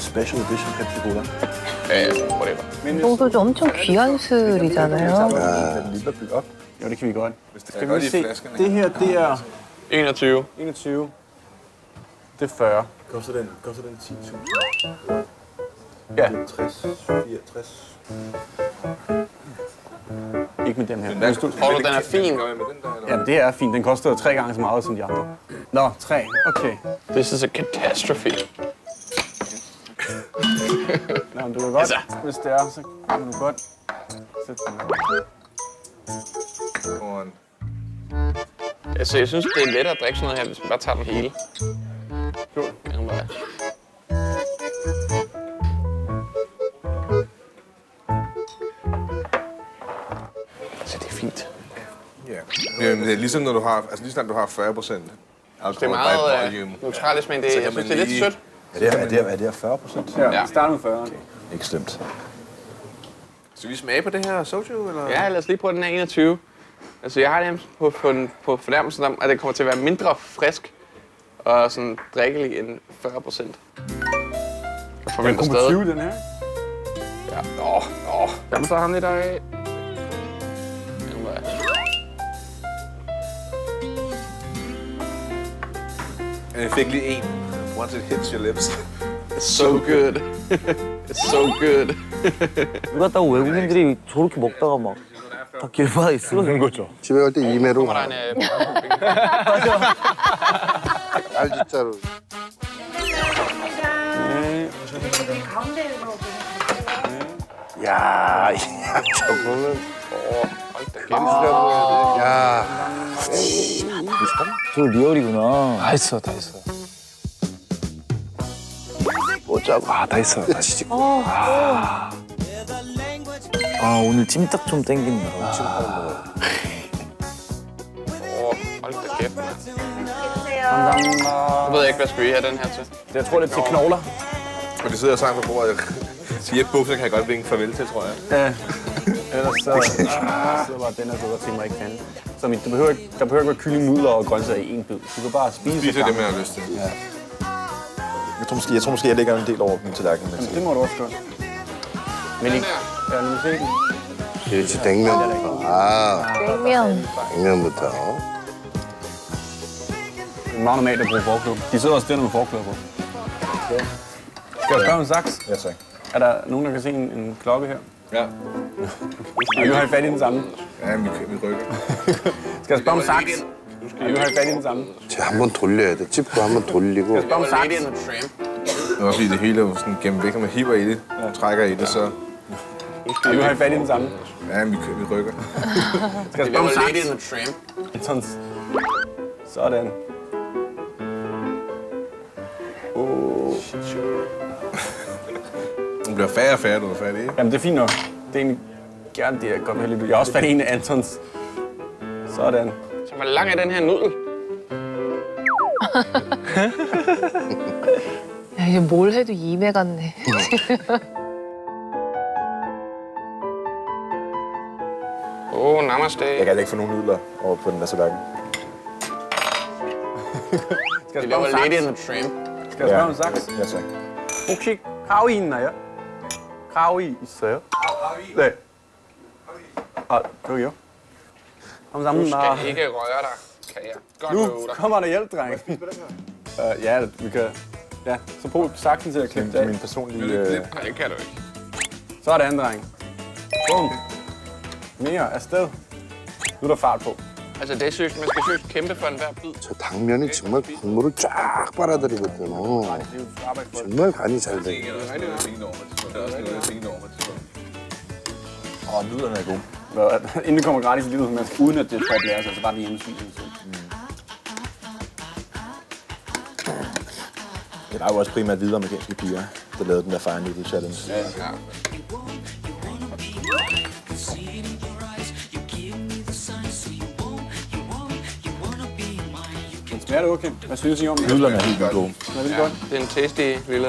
스페셜 에디션 펩시 콜라. 이 정도도 엄청 귀한 술이잖아요. Ja, det kan vi godt. Skal vi se? Det her, det er 21. 21. Det er 40. Koster den 10.000? Ja. 60, 64. Ikke med den her. Tror du, den er fin? Jamen, det er fint. Den koster 3 gange så meget som de andre. Nå, 3. Okay. This is a catastrophe. Nå, men du kan godt, hvis det er, så kan du godt sætte den her. Altså, jeg synes, det er lettere at drikke sådan noget her, hvis man bare tager den hele. Jo. Altså, det er fint. Ja. Det er ligesom når du har, altså lige snart du har 40%. Det er meget neutralt, men det, jeg synes, det er lidt sødt. Er det 40%? Ja, start med 40. Okay. Ikke slemt. Skal vi smage på det her soju, eller? Ja, lad os lige prøve den her 21. Altså, jeg har det på fornærmelsen om, at det kommer til at være mindre frisk og sådan drikkelig end 40%. Jeg forventer stadig. 20, den her. Ja. Jamen, så har han lidt af. Jeg fik lige en. Once it hits your lips. It's so good. It's so good. 누가 따고 외국인들이 저렇게 먹다가 막 다 길바닥에 쓰러지는 거죠. 집에 갈 때 이메로 Kommer der en... 알지자로. 야, 저거는 hold da kæft. 야 저 리얼이구나. 다 했어. 뭐자고? 다 했어. 다 지지. 아 오늘 찜닭 좀 땡긴다. Hold da kæft. 감사합니다. Jeg ved ikke, hvad skal vi have den her til? Jeg tror, det er til knogler. Og de sidder sammen på bordet. Til Jeppe Bukser kan jeg godt vinke farvel til, tror jeg. Ja. Ellers så var den her bedre til mig ikke kan. Så der behøver ikke være kyllingnudler og grøntsager i en bid. Du kan bare spise Spise det, man har lyst til. Ja. Jeg tror måske, jeg lægger en del over min tallerken. Jamen, det må du også gøre. Men ikke. Ja, nu se den. 그렇지 냉면. 아 냉면. 냉면부터. Det er meget normalt at bruge forklæde. De sidder også der med forklæder på. Okay. Skal jeg spørge om saks? Ja, tak. Er der nogen, der kan se en klokke her? Ja. Nu har I fat i den samme. Ja, vi rykker. Skal jeg spørge om saks? Nu har I fat i den samme. 한번 돌려야 돼. 찝고 한번 돌리고. Skal jeg spørge om Det saks? er en tramp. Det er også fordi det hele er sådan gennem væk, når man hiver i det, trækker i det, så... Nu har I fat i den samme. Ja, vi rykker. Skal jeg Det spørge om var saks? Lady in the Tramp. Sådan. Den bliver færre og færre, du er færdig, ikke? Jamen, det er fint nok. Det er egentlig gerne det, jeg godt vil have lidt. Jeg har også fat i en af Antons. Sådan. Så hvor lang er den her nudel? 야, 이제 뭘 해도 이메 같네. Namaste. Jeg kan ikke få nogen nudler over på den der tallerken. Skal jeg Det spørge om var Lady in saks? the Tramp. Skal jeg spørge om saks? Ja, tak. 혹시 가위 있나요? 가위 있어요? 네. 아, 저기요? Du 감사합니다. skal ikke røre dig, kan jeg godt Nu love dig. kommer der hjælp, dreng. Ja, vi kan... Ja, så brug saksen til at klippe det af. Min personlige... Nej, det kan du ikke. Sådan, dreng. Bum. Mere afsted. Nu er der fart på. Altså, det synes man skal synes kæmpe for enhver bid. 저 당면이 정말 국물을 쫙 빨아들이거든요. 정말 간이 잘 돼. Nudlerne er gode. Inden det kommer gratis i livet, man skal, uden at det får blære sig, så bare det hjemmesyn. Det er jo også primært hvide amerikanske piger, der lavede den der Fire Noodle Challenge. Ja. Smager det okay? Hvad synes I om det? Nudlerne er helt vildt gode. Er det godt? Det er en tasty lille.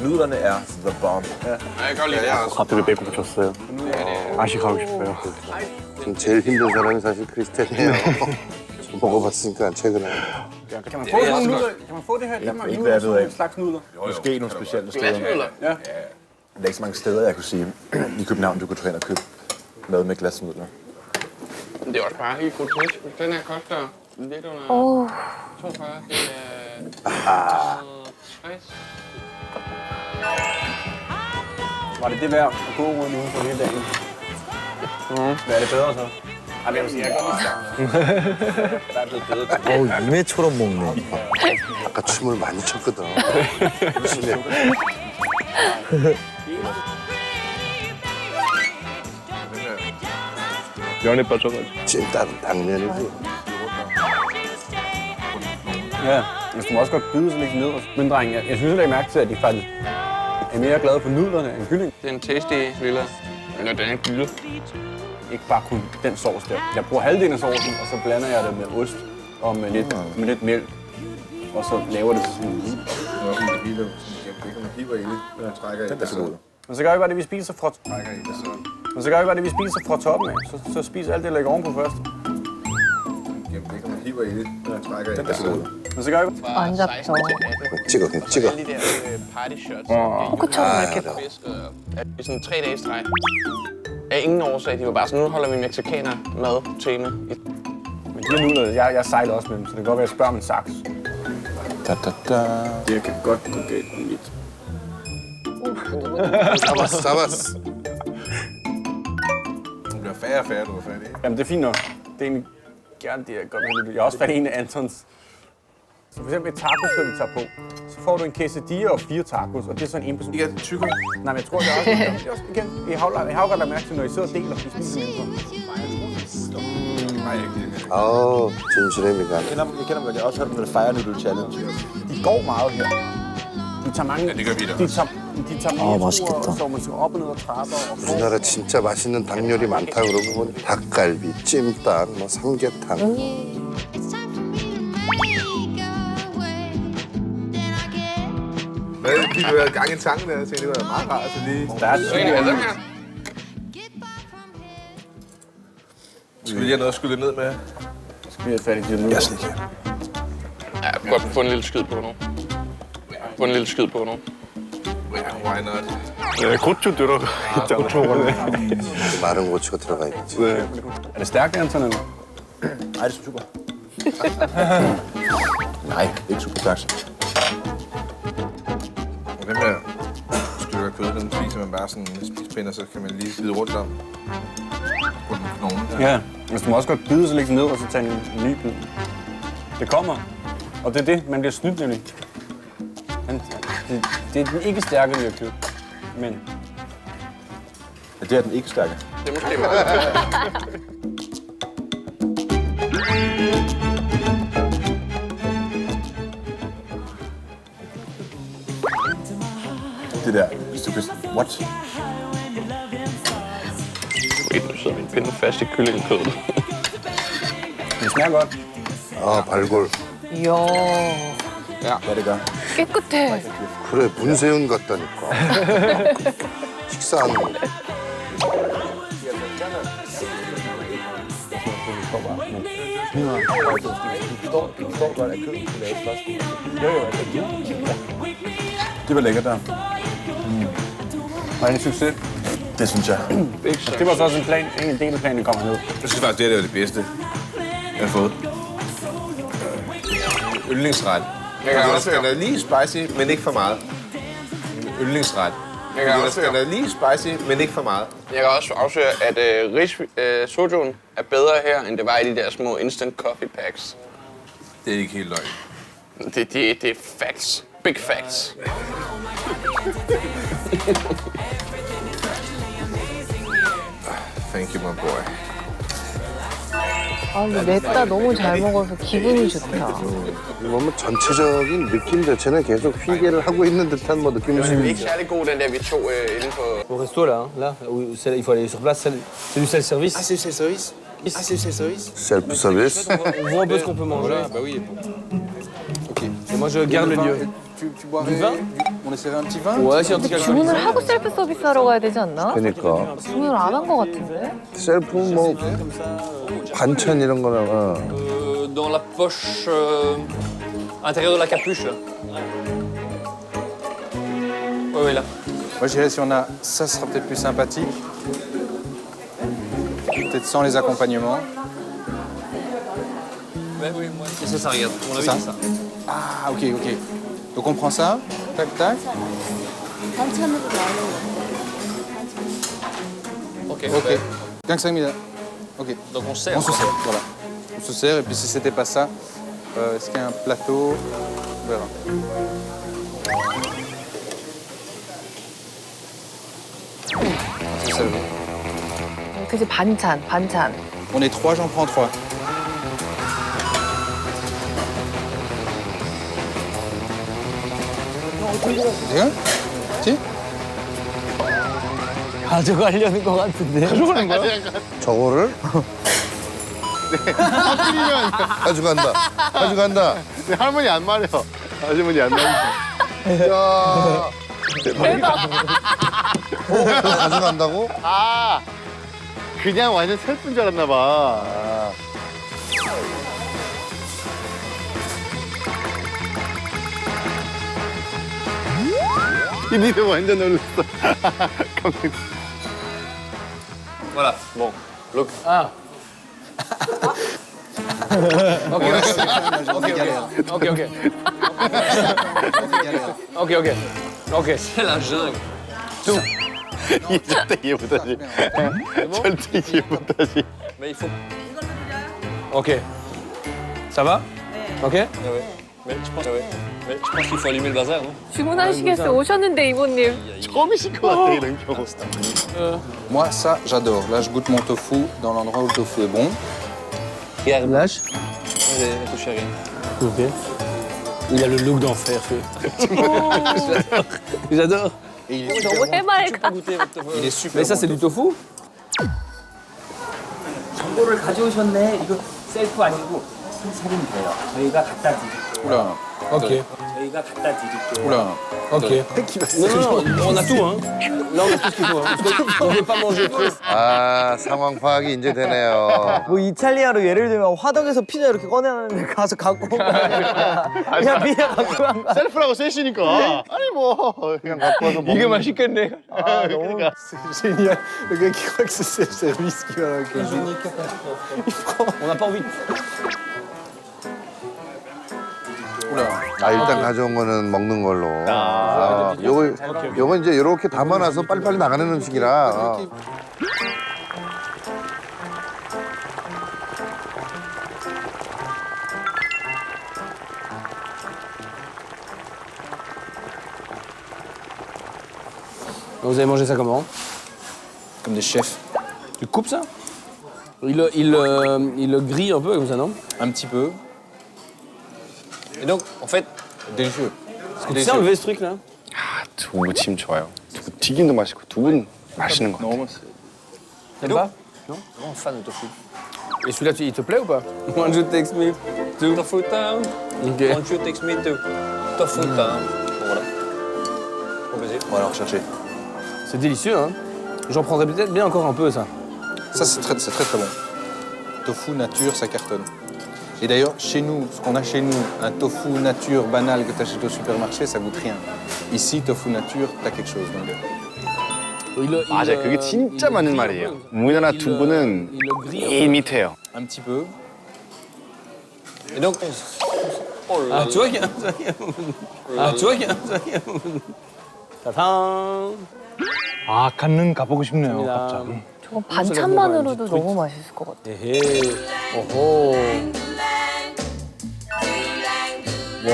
Nudlerne er the bomb. Ja, jeg kan godt lide det også. 갑자기 배고프셨어요. 아시 가고 싶어요. 지금 제일 힘든 사람이 사실 크리스텐이에요. 먹어봤으니까 최근에. Kan man få sådan nogle nudler? Kan man få det her i Danmark? Nudler, sådan en slags nudler? Måske nogle specielle steder. Glasnudler. Ja. Der er ikke så mange steder, jeg kunne sige, i København, du kunne tage ind og købe mad med glasnudler. Men det er også bare helt grotesk. Den her koster lidt under 42. Det er 60. Var det værd at gå rundt ude for hele dagen? Hvad er det bedre så? Ej, men jeg vil sige, jeg kan ikke starte. 이메처럼 먹네. 아까 춤을 많이 췄거든. 열심히 했거든. Jørgen Botterød. 찐따는 당면이지. Ja, men du må også godt byde sig lidt ned. Men dreng, jeg synes, at jeg mærke til, at de faktisk er mere glade for nudlerne end kylling. Det er en tasty lille. Eller den er gylde. Ikke bare kun den sovs der. Jeg bruger halvdelen af sovsen, og så blander jeg det med ost og med lidt mælk. Og så laver det sådan en hvid. Men så gør vi bare det, vi spiser fra Men så gør vi bare det, vi spiser fra toppen af. Så spiser alt det, der ligger ovenpå først. Men så gør vi 안 잡죠. 찍어, 그냥 찍어. Alle de der party shots. 포크처럼 이렇게 Fisk i sådan 3 dage streg. Af ingen årsag. De var bare sådan, nu holder vi mexikaner mad tema. Men de her nudler, jeg sejler også med dem, så det kan godt være, at jeg spørger om en saks. Det kan godt gå galt med mit. 잡았어. Du bliver færre og færre, du er færdig. Jamen, det er fint nok. Det er egentlig gerne det, jeg godt vil have. Jeg er også fat i en af Antons. Så for eksempel et tacos, der vi tager på. Så får du en quesadilla og 4 tacos, og det er sådan en person. Ikke tykker. Nej, men jeg tror, det er også igen. Jeg har godt lagt mærke til, når I sidder og deler, I spiser mindre. Nej, ikke. 아우, 진실입니다. Jeg kender vel også hørt om det Fire Noodle Challenge. De går meget her. De tager mange... Ja, det gør vi da. De tager mange 맛있겠다. ture, så man skal op og ned og trapper. Og 우리나라 진짜 맛있는 닭 요리 많다 그러고 보니 닭갈비, 찜닭, 뭐 삼계탕. Hvad? De vil have gang i tanken der, jeg tænkte, det var meget rart. Så lige... der er Så kan de have dem her. Skal vi lige have noget at skylle ned med? skal vi have fat i de nu. Jeg slik her. Ja, godt få en lille skid på nu. Få en lille skid på nu. Ja, why not? 마른 고추가 들어가 있지. Er det stærkt, Anton, eller? Nej, det er super. Nej, ikke super stærkt. Og den her stykker kød, den spiser man bare sådan med spispind, og så kan man lige bide rundt om på den knogen. Ja, men du må også godt bide sig lidt ned, og så tage en ny bid. Det kommer, og det er det, man bliver snydt nemlig. Det er den ikke stærke, vi har købt, men... Ja, det er den ikke stærke. Det er måske meget. Det der, hvis du kan... What? Nu sidder min pinde fast i kyllingekødet. Det smager godt. 아, 발골. 이야, Ja, det gør. 깨끗해. 그래, 문세윤 같다니까. 식사하는 거. Det var lækkert der. Var det en succes? Det synes jeg. Det var så også en del af planen, der kommer ned. Jeg synes faktisk, det er det bedste, jeg har fået. Yndlingsret. Den er lige spicy, men ikke for meget. Yndlingsret. Den er lige spicy, men ikke for meget. Jeg kan også afsløre, at sojoen er bedre her, end det var i de der små instant coffee packs. Det er ikke helt løgn. Det er facts. Big facts. Thank you, my boy. 아, 근데 냈다 너무 잘 먹어서 기분이 좋다. 보면 전체적인 느낌 자체는 계속 휘게를 하고 있는 듯한 뭐 느낌이 Det er 좀 ikke særlig god, den der vi tog inde på... Au resto là, là où il faut aller sur place, c'est du self-service. Ah, c'est le self-service. Ah, c'est le self-service. 셀프 서비스. On voit un peu ce qu'on peut manger. Bah oui. Ok. Et moi je garde le lieu. Tu boirais Du vin On essaierait un petit vin. Ouais, si en tout cas. 주문을 하고 셀프 서비스 하러 가야 되지 않나? 그러니까 주문을 안 한 것 같은데? 셀프 뭐 반찬 이런 거나 dans la poche intérieure de la capuche, là. Oui, là. Moi, je dirais si on a ça, ce sera peut-être plus sympathique. Peut-être sans les accompagnements. Ouais, oui, moi. C'est ça, regarde. On avait Ça dit ça. Ah, ok, ok. Donc on prend ça, tac, tac. Ok. Ok. 5 minutes. Ok. Donc on sert. On se sert, voilà. On se sert, et puis si c'était pas ça, est-ce qu'il y a un plateau? On verra. C'est ça. 그지 반찬, 반찬. On est 3, j'en prends 3. Bien? Si? 가져가려는 것 같은데. 가져가는 거야? 저거를? 가져간다. 가져간다. 할머니 안 말려. 아주머니 안 말려. 야. 그거 가져간다고? 아, 그냥 완전 슬픈 줄 알았나 봐. 이니는 완전 놀랐어. Voilà. Bon. Look. Ah. Ok, ok. Ok, ok. Ok, ok. Ok. C'est la jungle. 이 절대 이해 못하지. 절대 이해 못하지. Mais il faut. Ok. Ça va? Ok? Ah ouais. Mais je pense. Ah ouais. Mais je pense qu'il faut allumer le bazar, non? 주문하시겠어요. 오셨는데 이모님. 처음이실 것 같아, 이런 경우. Moi, ça, j'adore. Là, je goûte mon tofu dans l'endroit où le tofu est bon. Regarde. Lâche. J'ai touché rien. Ok. Il a le look d'enfer, feu. J'adore. Et il est 너무 super bon. 해맑아. Goûtez votre tofu. Il est super Mais ça, bon. c'est du tofu? 정보를 가져오셨네. 이거 셀프 아니고 살인 돼요. 저희가 갖다 드릴게요. Oula, Ok. 저희가 갖다 드릴게요. oula. Ok. Non, non, on a tout, hein. Là, on a tout ce qu'il faut. Hein. Parce qu'on veut pas manger trop. 아, 상황 파악이 이제 되네요. 뭐 이탈리아로 예를 들면 화덕에서 피자 이렇게 꺼내놨는데 가서 갖고 온 거 아니야. 그냥 피자 갖고 간 거야. 셀프라고 셋이니까. 아니 뭐 그냥 갖고 와서 이게 맛있겠네. 아, 너무 Génial. Le gars qui croit que c'est self-service qui va avec le On n'a pas envie. Oula. 아, 일단 가져온 거는 먹는 걸로. 아, 요거 이제 이렇게 담아놔서 빨리빨리 나가는 음식이라. 어. Vous avez mangé ça comment? Comme des chefs. Tu coupes ça? Il le grille un peu comme ça, non? Un petit peu. Et donc, en fait, Délicieux. Est-ce que tu sais enlever ce truc-là? 두부찜 좋아요. 두부 튀김도 맛있고 두부는 맛있는 것 같아요. T'aimes pas? vraiment fan de tofu. Et celui-là, il te plaît ou pas? One you text me to. Tofu time. Ok. Won't you text me to tofu time. Bon, voilà. Au plaisir. On va alors chercher. C'est délicieux, hein? J'en prendrais peut-être bien encore un peu, ça. Ça, c'est très, très bon. Tofu nature, ça cartonne. Et d'ailleurs, chez nous, ce qu'on a chez nous, un tofu nature banal que tu achètes au supermarché, ça goûte rien. Ici, tofu nature, t'as quelque chose. Donc, 맞아, 그게 진짜 맞는 말이에요. 우리나라 두부는 이 밑에요. un petit peu. Et donc, oh là Ah, là. tu vois qu'il y a... Ah, tu vois qu'il y a... 따단. 아, 간능 가보고 싶네요, 감사합니다. 갑자기. 저거 반찬만으로도 너무 맛있을 것 같아. 에헤이. 오호. 와.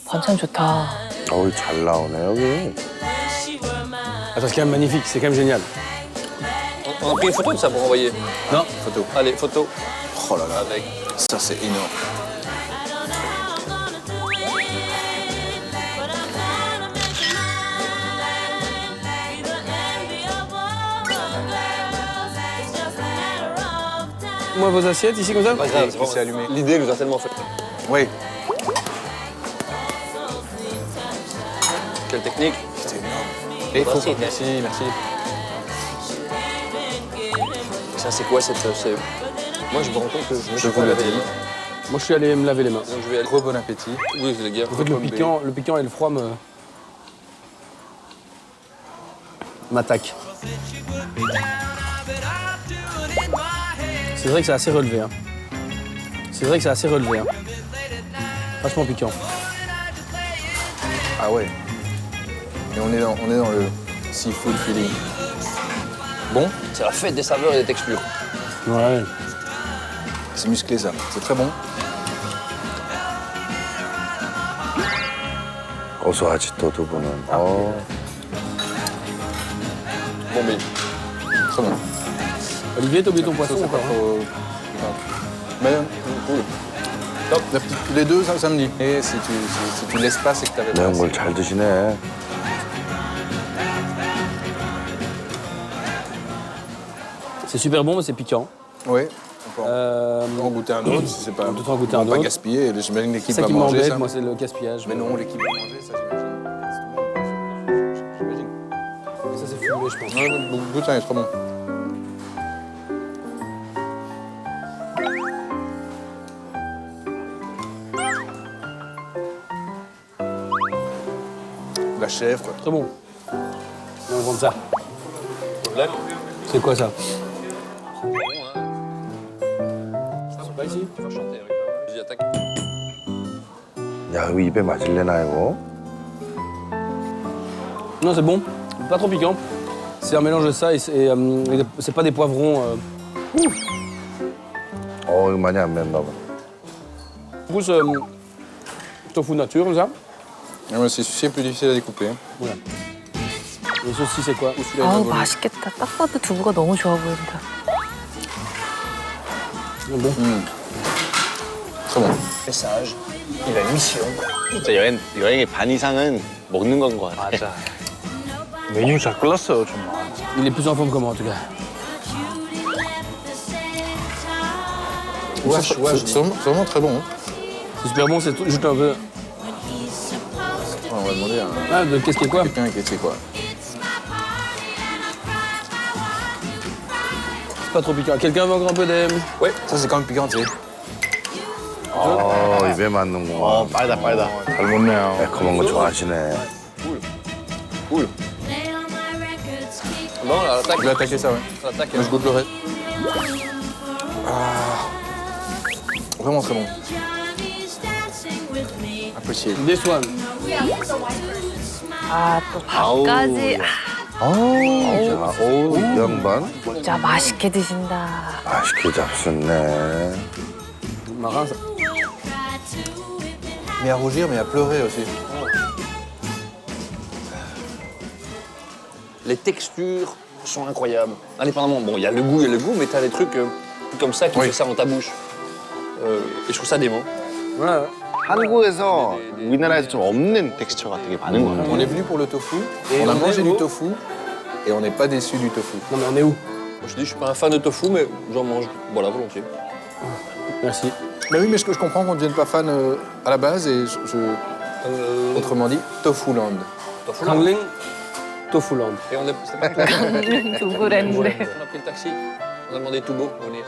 반찬 좋다. 어우, 잘 나오네, 여기. Attends, c'est quand même magnifique, c'est quand même génial. On a pris une photo de ça pour envoyer. Non? Photo. Allez, photo. Oh là là, Avec. ça c'est énorme. Moi, vos assiettes, ici, comme ça? Pas grave, C'est allumé. L'idée nous a tellement fait. Oui. Quelle technique. C'est énorme. Et faut... Merci. Merci, merci. Ça, c'est quoi cette. Moi, je me rends compte que je me Je suis vous pas le lavé. dis. Moi, je suis allé me laver les mains. Donc je vais aller. Gros bon appétit. Oui, les gars. En fait, le piquant et le froid m'attaquent. C'est vrai que c'est assez relevé. Hein. Vachement piquant. Ah ouais. Et on est dans le seafood feeling. Bon, C'est la fête des saveurs et des textures. Ouais. c'est musclé ça. C'est très bon. 고소하지 또 두부는. Bon, mais Très bon. Olivier, t'as oublié ton poisson ou pas hein? Mais cool. Les deux, ça me dit. Et si tu laisses pas, c'est que t'avais pas 매운 assez. 걸 잘 드시네. C'est super bon, mais c'est piquant. Oui. On peut en goûter un autre si c'est pas. On peut en goûter on un va pas autre. gaspiller. J'imagine C'est l'équipe ça va qui manger m'embête, ça. moi, c'est le gaspillage. Mais non, l'équipe va manger ça, j'imagine. J'imagine. Ça, c'est fumé, je pense. Ouais, goûte un, il est trop bon. La chèvre, quoi. Très bon. On vend ça. C'est quoi ça? C'est pas ici? j'y attaque. 야, 이거 입에 맞을래나 이거? Non, c'est bon. Pas trop piquant. C'est un mélange de ça et c'est pas des poivrons. 이거 많이 안 맵나 봐. Plus tofu nature, comme ça. Ah ouais, c'est plus difficile à découper. Voilà. Et ceci, c'est quoi? 아우 맛있겠다. 딱 봐도 두부가 너무 좋아 보인다. Bon. Très bon. Message. Il a une mission. 진짜 여행의 반 이상은 먹는 건 것 같아. 맞아. 메뉴 잘 골랐어요, 정말. Il est plus en forme que moi, en tout cas. C'est vraiment très bon. Hein. C'est super bon, c'est juste un peu. On va demander à Ah, de qu'est-ce qu'il y a quoi? quelqu'un qui sait quoi. C'est pas trop piquant. Quelqu'un veut encore un peu des. Ouais, ça c'est quand même piquant, tu sais. 입에 맞는구만. 빨다. 잘 먹네요. 매콤한 거 좋아하시네. Cool. Bon, là, Je vais attaquer ça, ouais. l'attaque. Moi, je goûte le reste. Vraiment très bon. Apprécié. Des soins. 아 또 밥까지. 자, 이 양반 진짜 맛있게 드신다. 맛있게 잡숫네. Marin, ça. Mais à rougir, mais à pleurer aussi. Les textures sont incroyables. Indépendamment, bon, il y a le goût, mais t'as des trucs comme ça qui Oui. fait ça dans ta bouche. Et je trouve ça dément. Voilà. 한국에서 우리나라에서 좀 없는 텍스처가 되게 많은 것 같아. On est venu pour le tofu, Et on a on mangé est du où tofu, et on n'est pas déçu du tofu. Non, mais on est où? Moi, je dis, je suis pas un fan de tofu, mais j'en mange, voilà, volontiers. Merci. Mais oui, mais je comprends qu'on ne devienne pas fan à la base, et autrement dit, Tofuland. Hangling, Tofuland. Et on a, c'était pas tout. 두부랜드. On a pris le taxi, on a demandé tout beau pour venir.